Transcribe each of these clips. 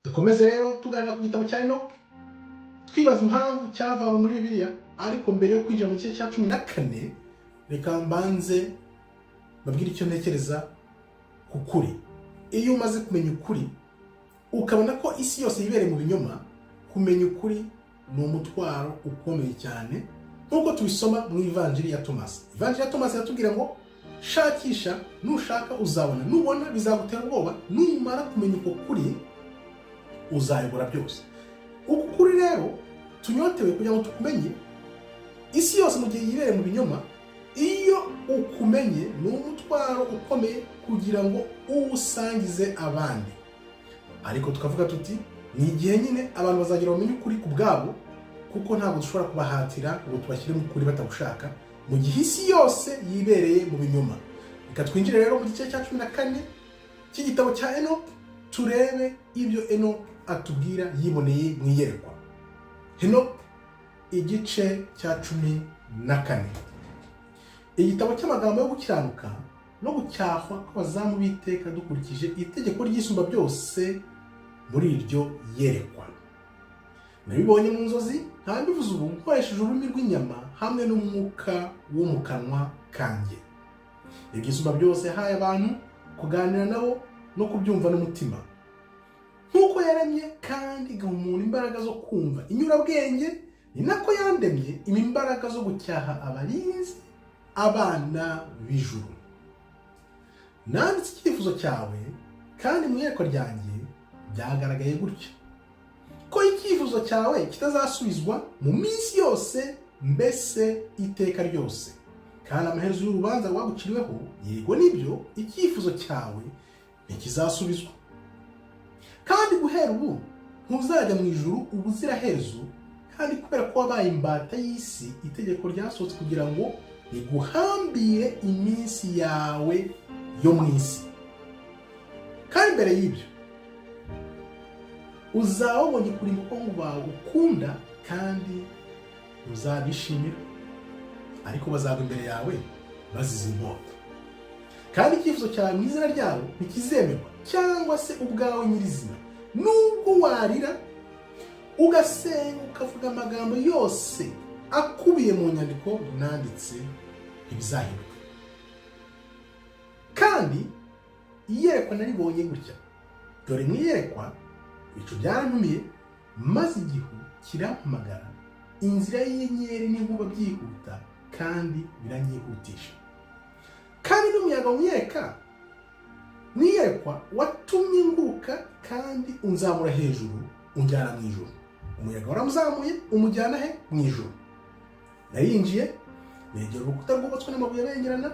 dukomeze rero tuganira ku gitabo cya Enoki twibaza impamvu cyavawe muri Bibiliya, ariko mbere yo kwinjira mu gice cya 14 reka mbanze babwire icyo ntekereza ku kuri. Iyo umaze kumenya ukuri ukabona ko isi yose yibereye mu binyoma, kumenya ukuri ni umutwaro ukomeye cyane, nkuko tubisoma mu Ivanjiri ya Tomasi. Ivanjiri ya Tomasi yatubwira ngo shakisha, nushaka uzabona, nubona bizagutera ubwoba, numara kumenya uko kuri uzayobora byose. Uku kuri rero tunyotewe kugira ngo tukumenye. Isi yose mu gihe yibereye mu binyoma, iyo ukumenye ni umutwaro ukomeye kugira ngo uwusangize abandi. Ariko tukavuga tuti ni igihe nyine abantu bazagira bamenye ukuri ku bwabo, kuko ntabwo dushobora kubahatira ngo tubashyire mu kuri batagushaka mu gihe isi yose yibereye mu binyoma. Reka twinjire rero mu gice cya 14 cy'igitabo cya Enoki, turebe ibyo Enoki atubwira yiboneye mu iyerekwa. Enoki igice cya 14. Igitabo cy'amagambo yo gukiranuka no gucyahwa kw'abazamu b'iteka dukurikije itegeko ry'isumba byose muri iryo yerekwa. Nabibonye mu nzozi, ntabivuze ubu nkoresheje ururimi rw'inyama hamwe n'umwuka wo mu kanwa kanjye. Ibyisumba byose yahaye abantu kuganira nabo no kubyumva n'umutima, nk'uko yaremye kandi igaha umuntu imbaraga zo kumva inyurabwenge, ni nako yandemye imbaraga zo gucyaha abarinzi, abana b'ijuru. Nanditse icyifuzo cyawe kandi mu iyerekwa ryanjye byagaragaye gutya, ko icyifuzo cyawe kitazasubizwa mu minsi yose, mbese iteka ryose. Kandi amaherezo y'urubanza rwaguciriweho, yego nibyo, icyifuzo cyawe ntikizasubizwa. Kandi guhera ubu ntuzajya mu ijuru ubuziraherezo, kandi kubera ko wabaye imbata y'isi, itegeko ryasohotse kugira ngo riguhambire iminsi yawe yo mu isi. Kandi mbere y'ibyo uzaba wabonye kurimbuka bawe ukunda, kandi uzabishimira, ariko bazagwa imbere yawe bazize inkota. Kandi icyifuzo cyawe mu izina ryabo ntikizemerwa, cyangwa se ubwawe nyirizina, nubwo warira ugasenga ukavuga amagambo yose akubiye mu nyandiko nanditse, ntibizahinduka. Kandi iyerekwa naribonye gutya, dore mu iyerekwa ibicu byarantumiye, maze igihu kirampamagara, inzira y'inyenyeri n'inkuba byihuta kandi biranyihutisha. Kandi n'umuyaga mu iyerekwa watumye nguruka kandi unzamura hejuru, unjyana mu ijuru. Umuyaga waramuzamuye umujyana he? Mu ijuru. Narinjiye negera urukuta rwubatswe n'amabuye abengerana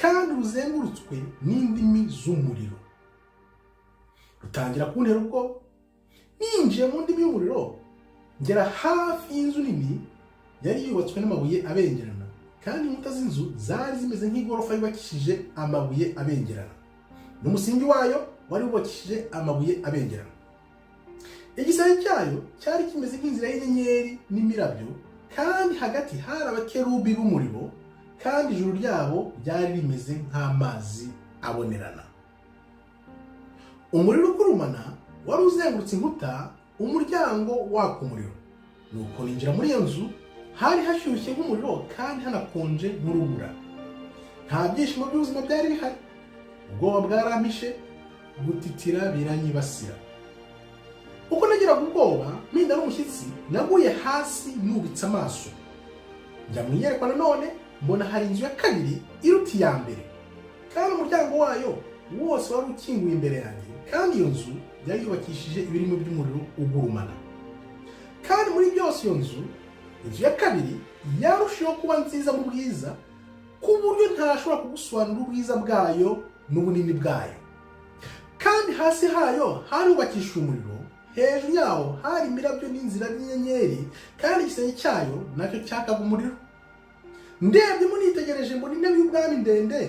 kandi ruzengurutswe n'indimi z'umuriro. Rutangira kuntera ubwoba. Ninjiye mu ndimi y'umuriro, ngera hafi y'inzu nini yari yubatswe n'amabuye abengerana, kandi inkuta z'inzu zari zimeze nk'igorofa yubakishije amabuye abengerana, n'umusingi wayo wari wubakishije amabuye abengerana. Igisenge cyayo cyari kimeze nk'inzira y'inyenyeri n'imirabyo, kandi hagati hari abakerubi b'umuriro, kandi ijuru ryabo ryari rimeze nk'amazi abonerana. Umuriro ugurumana wari uzengurutse inkuta, umuryango waka umuriro. Nuko ninjira muri iyo nzu, hari hashyushye nk'umuriro kandi hanakonje nk'urubura. Nta byishimo by'ubuzima byari bihari, ubwoba bwarampishe, gutitira biranyibasira. Uko nagiraga ubwoba mpinda n'umushyitsi, naguye hasi nubitse amaso. Njya mu iyerekwa nanone, mbona hari inzu ya kabiri iruta iya mbere, kandi umuryango wayo wose wari ukinguye imbere yanjye, kandi iyo nzu yari yubakishije ibirimo by'umuriro ugurumana. Kandi muri byose iyo nzu ya kabiri yarushijeho kuba nziza mu bwiza, ku buryo ntashobora kugusobanurira ubwiza bwayo n'ubunini bwayo. Kandi hasi hayo hari hubakishije umuriro, hejuru yawo hari imirabyo n'inzira y'inyenyeri, kandi igisenge cyayo nacyo cyakaga umuriro. Ndebye munitegereje mbona intebe y'ubwami ndende,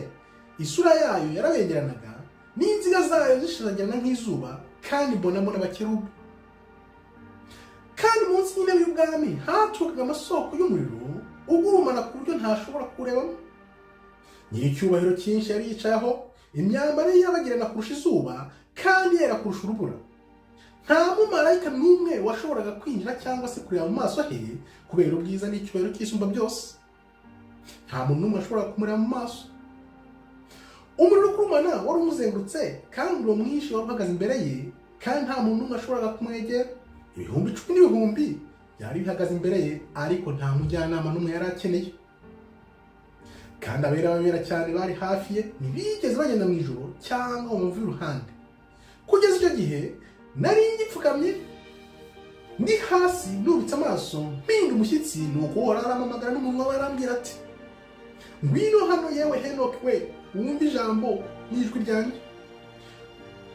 isura yayo yarabengeranaga, n'inziga zayo zishiragirana nk'izuba, kandi mbonamo n'abakerubi. Kandi munsi y'intebe y'ubwami haturukaga amasoko y'umuriro ugurumana ku buryo ntashobora kurebamo. Nyiricyubahiro cyinshi yari yicayeho, imyambaro ye yabagirana kurusha izuba kandi yera kurusha urubura. nta mumarayika n'umwe washoboraga kwinjira cyangwa se kureba mu maso he kubera ubwiza n'icyubahiro cy'isumba byose. Nta muntu n'umwe washobora kumureba mu maso. Umuriro ukurumana wari umuzengurutse kandi uwo mwinshi wari uhagaze imbere ye, kandi nta muntu n'umwe washoboraga kumwegera. Ibihumbi 10 n'ibihumbi byari bihagaze imbere ye, ariko nta mujyanama n'umwe yari akeneye. Kandi abera cyane bari hafi ye ntibigeze bagenda mu ijoro cyangwa umuvi iruhande. Kugeza icyo gihe nari ngipfukamye ndi hasi nubitse amaso mpinda umushyitsi, nuko Uhoraho arampamagara n'umunwa we arambwira ati, ngwino hano yewe Henoki we, wumve ijambo n'ijwi ryanjye.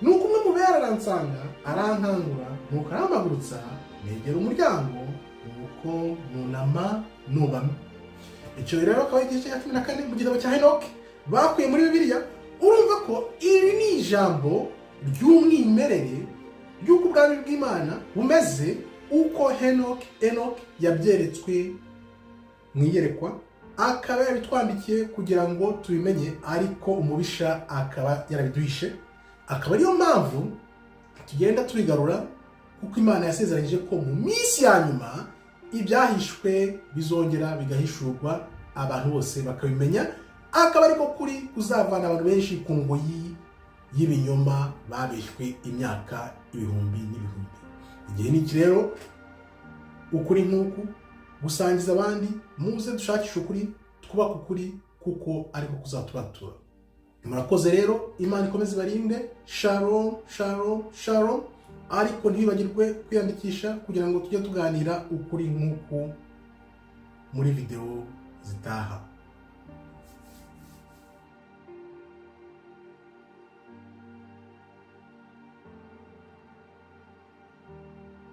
Nuko umwe mu bera aransanga arankangura, nuko arampagurutsa negera umuryango, nuko nubama. Icyo rero akaba igice cya 14 mu gitabo cya Henoki bakuye muri Bibiliya. Urumva ko iri ni ijambo ry'umwimerere ry'uko ubwami bw'Imana bumeze, uko Henoki yabyeretswe mu iyerekwa, akaba yabitwandikiye kugira ngo tubimenye, ariko umubisha akaba yarabiduhishe. Akaba ariyo mpamvu tugenda tubigarura, kuko Imana yasezeranyije ko mu minsi ya nyuma ibyahishwe bizongera bigahishurwa, abantu bose bakabimenya. Akaba ariko kuri kuzavana abantu benshi ku ngoyi y'ibinyoma babeshywe imyaka ibihumbi n'ibihumbi. Igihe ni rero ukuri nk'uku gusangiza abandi, muze dushakisha ukuri, twubaka ukuri, kuko ariko kuzatubatura. Murakoze rero, Imana ikomeze barinde. Shalom, shalom, shalom. Ariko ntibibagirwe kwiyandikisha kugira ngo tujye tuganira ukuri nk'uku muri video zitaha.